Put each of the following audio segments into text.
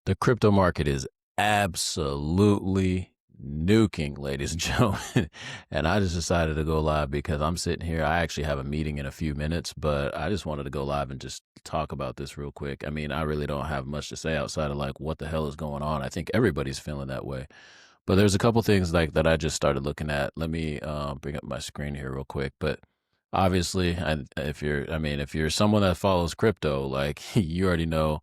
The crypto market is absolutely nuking, ladies and gentlemen. And I just decided to go live because I'm sitting here. I actually have a meeting in a few minutes, but I just wanted to go live and just talk about this real quick. I mean, I really don't have much to say outside of like what the hell is going on. I think everybody's feeling that way. But there's a couple things like that I just started looking at. Let me bring up my screen here real quick. But obviously, if you're someone that follows crypto, like you already know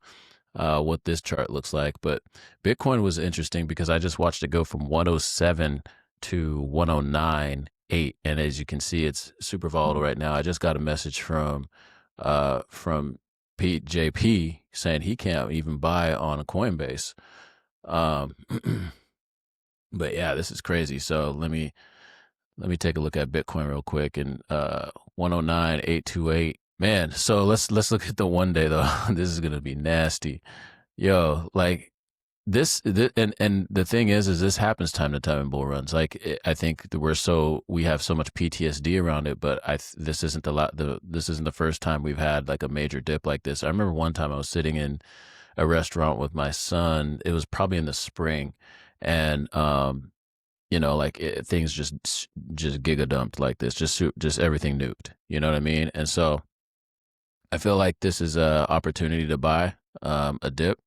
what this chart looks like. But Bitcoin was interesting because I just watched it go from 107 to 109.8, and as you can see, it's super volatile right now. I just got a message from Pete JP saying he can't even buy on a Coinbase. Um, but yeah, this is crazy. So let me take a look at Bitcoin real quick, and 109.828. Man, so let's look at the 1 day though. This is gonna be nasty. Yo, like and the thing is this happens time to time in bull runs. Like I think that we have so much PTSD around it, but this isn't this isn't the first time we've had like a major dip like this. I remember one time I was sitting in a restaurant with my son. It was probably in the spring, and like things just giga dumped like this, just everything nuked. You know what I mean? And so I feel like this is a opportunity to buy a dip.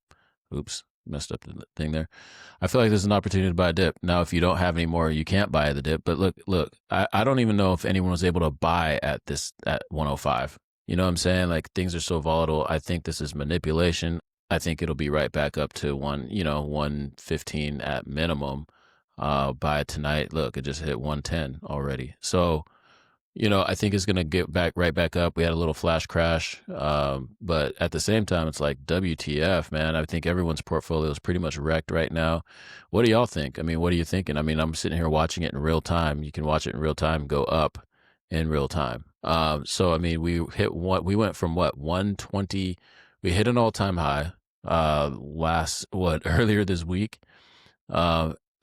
Oops, messed up the thing there. I feel like this is an opportunity to buy a dip. Now, if you don't have any more, you can't buy the dip. But look, I don't even know if anyone was able to buy at 105. You know what I'm saying? Like things are so volatile. I think this is manipulation. I think it'll be right back up to 115 at minimum by tonight. Look, it just hit 110 already. So I think it's going to get right back up. We had a little flash crash. But at the same time, it's like WTF, man. I think everyone's portfolio is pretty much wrecked right now. What do y'all think? I mean, what are you thinking? I mean, I'm sitting here watching it in real time. You can watch it in real time, go up in real time. So, I mean, we went from 120, we hit an all-time high, earlier this week.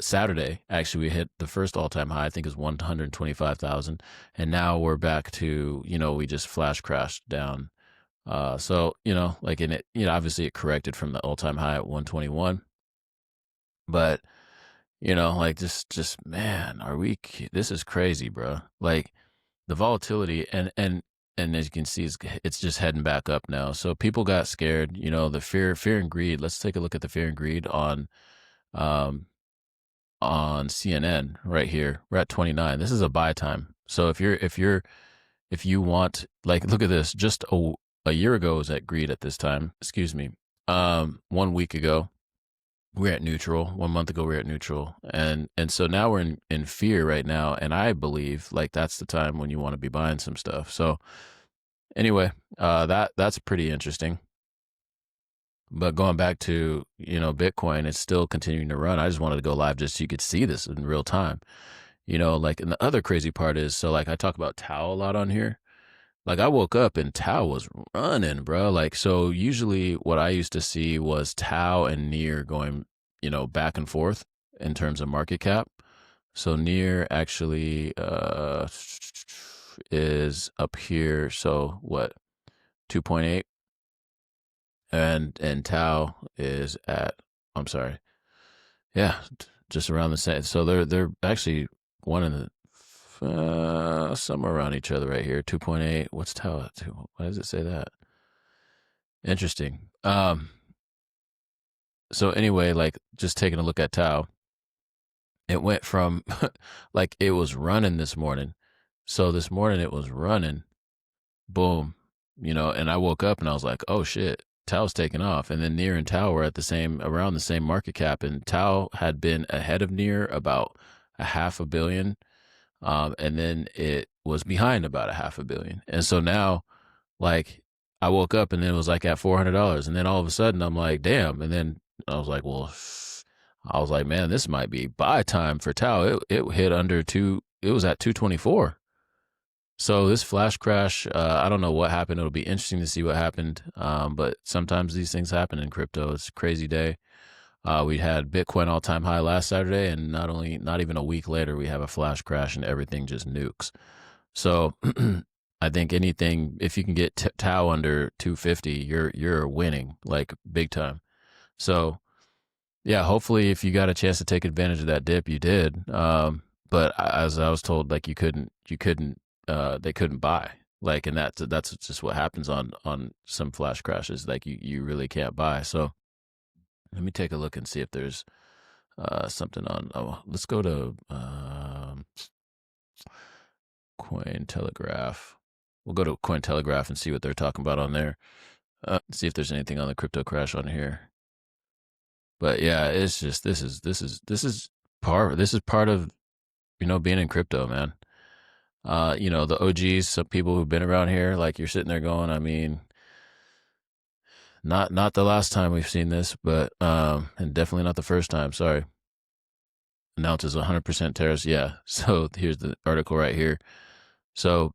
Saturday, actually, we hit the first all-time high. I think is 125,000, and now we're back to we just flash crashed down. So like in it, obviously it corrected from the all-time high at 121, but like just man, this is crazy, bro. Like the volatility and as you can see, it's just heading back up now. So people got scared. The fear and greed. Let's take a look at the fear and greed um on CNN right here. We're at 29. This is a buy time. So if you want, like, look at this. Just a year ago was at greed at this time. Excuse me. 1 week ago we're at neutral. 1 month ago we're at neutral, and so now we're in fear right now. And I believe like that's the time when you want to be buying some stuff. So anyway, that's pretty interesting. But going back to, Bitcoin, it's still continuing to run. I just wanted to go live just so you could see this in real time. Like, and the other crazy part is, so like I talk about Tau a lot on here. Like I woke up and Tau was running, bro. Like, so usually what I used to see was Tau and Near going, back and forth in terms of market cap. So Near actually is up here. So what, 2.8? And Tau is at, I'm sorry, yeah, just around the same. So they're actually one in the somewhere around each other right here. 2.8. What's Tau at? Why does it say that? Interesting. So anyway, like just taking a look at Tau, it went from like it was running this morning. So this morning it was running, boom, and I woke up and I was like, oh shit. Tau's taken off, and then Near and Tau were at around the same market cap, and Tau had been ahead of Near about $500 million, and then it was behind about $500 million, and so now, like, I woke up and it was like at $400, and then all of a sudden I'm like, damn, and then I was like, well, man, this might be buy time for Tau. It hit under two. It was at 224. So this flash crash, I don't know what happened. It'll be interesting to see what happened. But sometimes these things happen in crypto. It's a crazy day. We had Bitcoin all-time high last Saturday, and not even a week later, we have a flash crash and everything just nukes. So I think if you can get Tau under 250, you're winning like big time. So Yeah, hopefully, if you got a chance to take advantage of that dip, you did. But as I was told, like they couldn't buy. Like, and that's just what happens on some flash crashes. Like, you really can't buy. So let me take a look and see if there's something on. Oh, let's go to Cointelegraph. We'll go to Cointelegraph and see what they're talking about on there. See if there's anything on the crypto crash on here. But yeah, it's just this is part of being in crypto, man. The OGs, some people who've been around here, like you're sitting there going, I mean, not the last time we've seen this, but and definitely not the first time. Sorry. Announces 100% tariffs. Yeah. So here's the article right here. So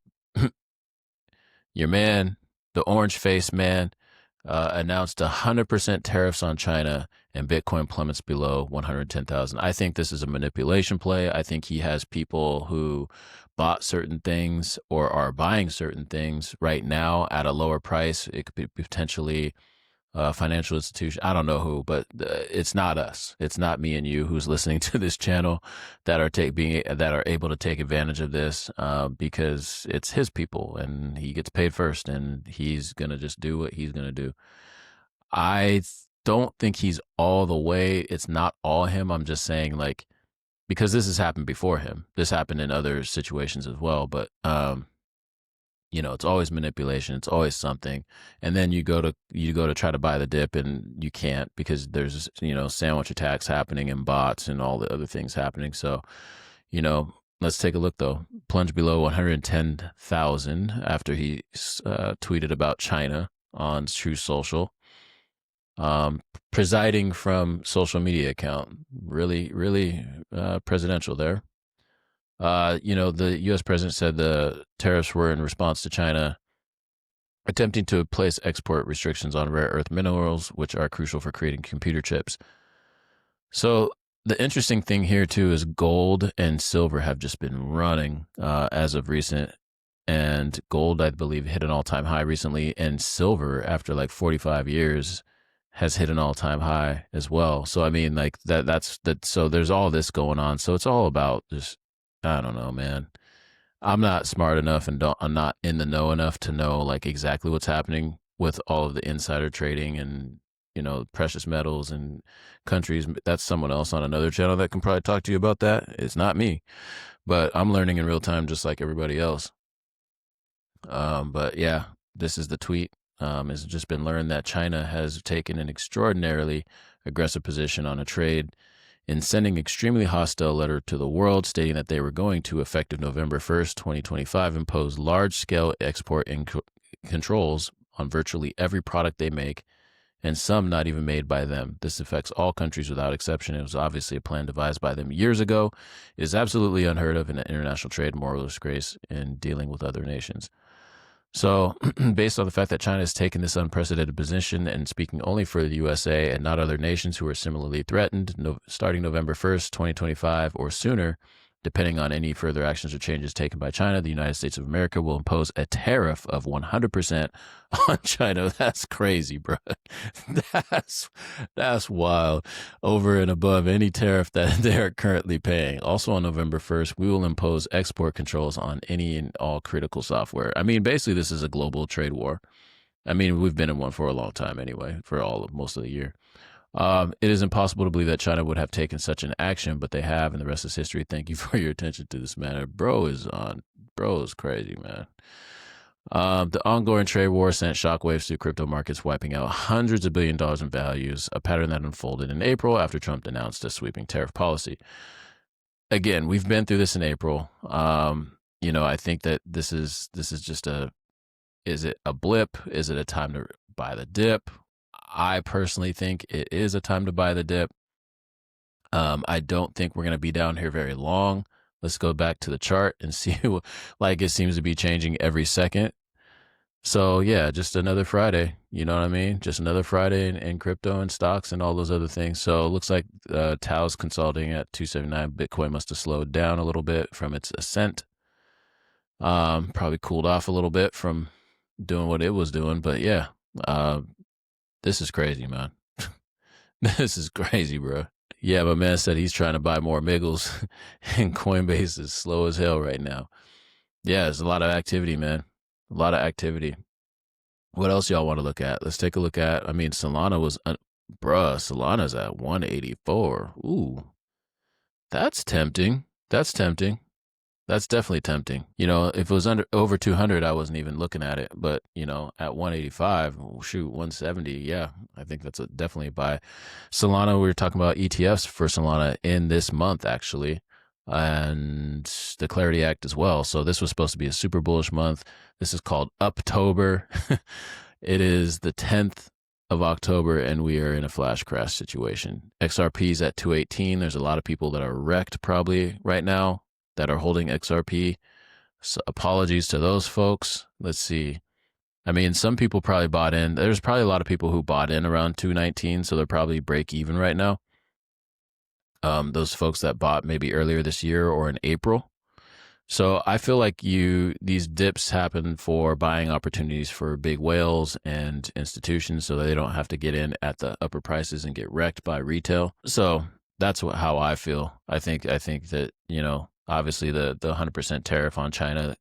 your man, the orange face man, announced 100% tariffs on China, and Bitcoin plummets below 110,000. I think this is a manipulation play. I think he has people who bought certain things or are buying certain things right now at a lower price. It could be potentially a financial institution. I don't know who, but it's not us. It's not me and you who's listening to this channel that are able to take advantage of this, because it's his people and he gets paid first, and he's gonna just do what he's gonna do. I don't think he's all the way. It's not all him. I'm just saying, like, because this has happened before him. This happened in other situations as well. But it's always manipulation. It's always something. And then you go to try to buy the dip, and you can't because there's sandwich attacks happening and bots and all the other things happening. So let's take a look though. Plunge below 110,000 after he tweeted about China on True Social. Presiding from social media account, really, really presidential there. The U.S. president said the tariffs were in response to China attempting to place export restrictions on rare earth minerals, which are crucial for creating computer chips. So the interesting thing here too is gold and silver have just been running as of recent. And gold, I believe, hit an all-time high recently, and silver, after like 45 years, has hit an all-time high as well. So I mean, like that's that. So there's all this going on. So it's all about just, I don't know, man. I'm not smart enough, and I'm not in the know enough to know like exactly what's happening with all of the insider trading and precious metals and countries. That's someone else on another channel that can probably talk to you about that. It's not me, but I'm learning in real time just like everybody else. But yeah, this is the tweet. It's just been learned that China has taken an extraordinarily aggressive position on a trade in sending extremely hostile letter to the world stating that they were going to, effective November 1st, 2025, impose large-scale export controls on virtually every product they make, and some not even made by them. This affects all countries without exception. It was obviously a plan devised by them years ago. It is absolutely unheard of in international trade, moral disgrace in dealing with other nations. So, based on the fact that China has taken this unprecedented position and speaking only for the USA and not other nations who are similarly threatened, starting November 1st, 2025, or sooner, depending on any further actions or changes taken by China, the United States of America will impose a tariff of 100% on China. That's crazy, bro. That's wild. Over and above any tariff that they are currently paying. Also on November 1st, we will impose export controls on any and all critical software. I mean, basically, this is a global trade war. I mean, we've been in one for a long time anyway, for most of the year. It is impossible to believe that China would have taken such an action, but they have, and the rest is history. Thank you for your attention to this matter. Bro is crazy, man. The ongoing trade war sent shockwaves through crypto markets, wiping out hundreds of billion dollars in values, a pattern that unfolded in April after Trump announced a sweeping tariff policy. Again, we've been through this in April. I think that this is just is it a blip? Is it a time to buy the dip? I personally think it is a time to buy the dip. I don't think we're going to be down here very long. Let's go back to the chart and see, like, it seems to be changing every second. So yeah, just another Friday. You know what I mean? Just another Friday in crypto and stocks and all those other things. So it looks like Tao's consolidating at 279. Bitcoin must have slowed down a little bit from its ascent. Probably cooled off a little bit from doing what it was doing. But yeah, this is crazy, man. This is crazy, bro. Yeah, my man said he's trying to buy more Miggles, and Coinbase is slow as hell right now. Yeah, there's a lot of activity, man. A lot of activity. What else y'all want to look at? Let's take a look at. I mean, Solana was, bruh. Solana's at 184. Ooh, that's tempting. That's tempting. That's definitely tempting. You know, if it was under over 200, I wasn't even looking at it. But you know, at 185, shoot, 170, yeah, I think that's definitely a buy. Solana, we were talking about ETFs for Solana in this month actually, and the Clarity Act as well. So this was supposed to be a super bullish month. This is called Uptober. It is the 10th of October, and we are in a flash crash situation. XRP's at 218. There's a lot of people that are wrecked probably right now that are holding XRP. So apologies to those folks. Let's see. I mean, some people probably bought in. There's probably a lot of people who bought in around 219, so they're probably break even right now. Those folks that bought maybe earlier this year or in April. So I feel like these dips happen for buying opportunities for big whales and institutions, so that they don't have to get in at the upper prices and get wrecked by retail. So that's how I feel. I think that, you know, obviously the 100% tariff on China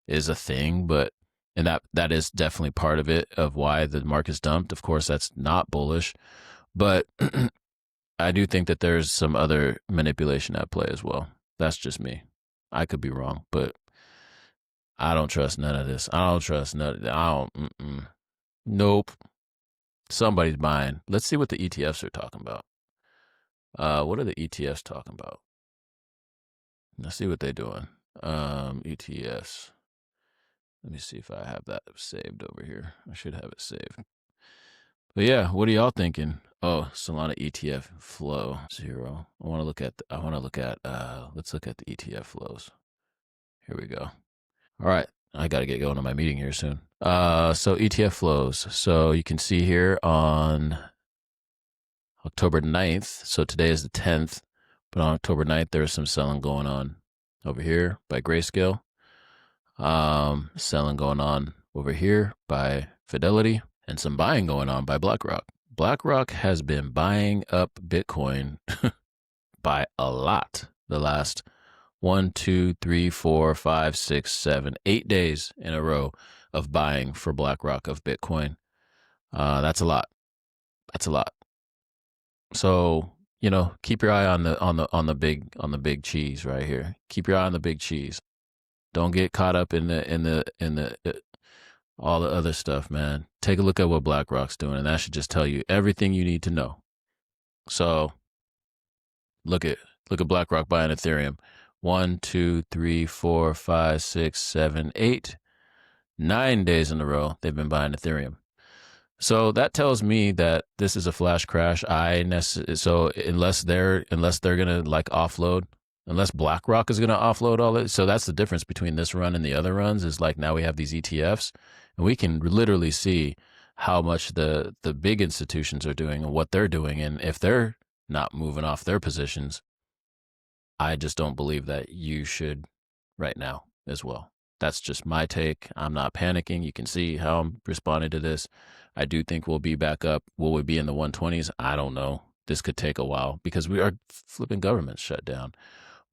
is a thing, but and that is definitely part of it, of why the market's dumped. Of course, that's not bullish, but I do think that there's some other manipulation at play as well. That's just me. I could be wrong, but I don't trust none of this. I don't trust none. I don't. Nope. Somebody's buying. Let's see what the ETFs are talking about. What are the ETFs talking about? Let's see what they're doing. ETFs. Let me see if I have that saved over here. I should have it saved. But yeah, what are y'all thinking? Oh, Solana ETF flow 0. I want to look at. Let's look at the ETF flows. Here we go. All right, I got to get going on my meeting here soon. So ETF flows. So you can see here on October 9th. So today is the 10th, but on October 9th there was some selling going on over here by Grayscale. Selling going on over here by Fidelity, and some buying going on by BlackRock. BlackRock has been buying up Bitcoin by a lot the last 1, 2, 3, 4, 5, 6, 7, 8 days in a row of buying for BlackRock of Bitcoin. That's a lot. That's a lot. So, you know, keep your eye on the big cheese right here. Keep your eye on the big cheese. Don't get caught up in the all the other stuff, man. Take a look at what BlackRock's doing, and that should just tell you everything you need to know. So look at BlackRock buying Ethereum. 1, 2, 3, 4, 5, 6, 7, 8, 9 days in a row they've been buying Ethereum. So that tells me that this is a flash crash. So unless they're gonna like offload, unless BlackRock is gonna offload all it. So that's the difference between this run and the other runs, is like now we have these ETFs, and we can literally see how much the big institutions are doing and what they're doing, and if they're not moving off their positions, I just don't believe that you should right now as well. That's just my take. I'm not panicking. You can see how I'm responding to this. I do think we'll be back up. Will we be in the 120s? I don't know. This could take a while because we are flipping government shut down.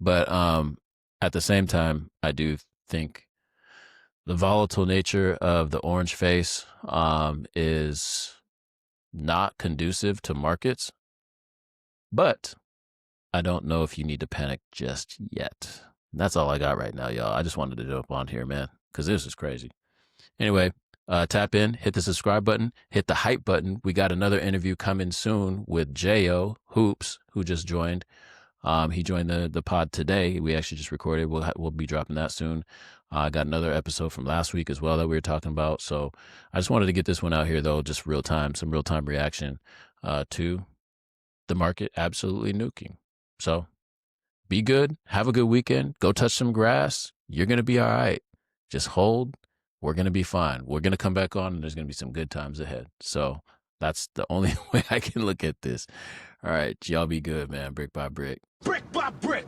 But at the same time, I do think the volatile nature of the orange face is not conducive to markets. But I don't know if you need to panic just yet. That's all I got right now, y'all. I just wanted to jump on here, man, because this is crazy. Anyway, tap in, hit the subscribe button, hit the hype button. We got another interview coming soon with J.O. Hoops, who just joined. He joined the pod today. We actually just recorded. We'll be dropping that soon. I got another episode from last week as well that we were talking about. So I just wanted to get this one out here, though, just some real time reaction to the market absolutely nuking. So be good. Have a good weekend. Go touch some grass. You're going to be all right. Just hold. We're going to be fine. We're going to come back on, and there's going to be some good times ahead. So that's the only way I can look at this. All right. Y'all be good, man. Brick by brick. Brick by brick.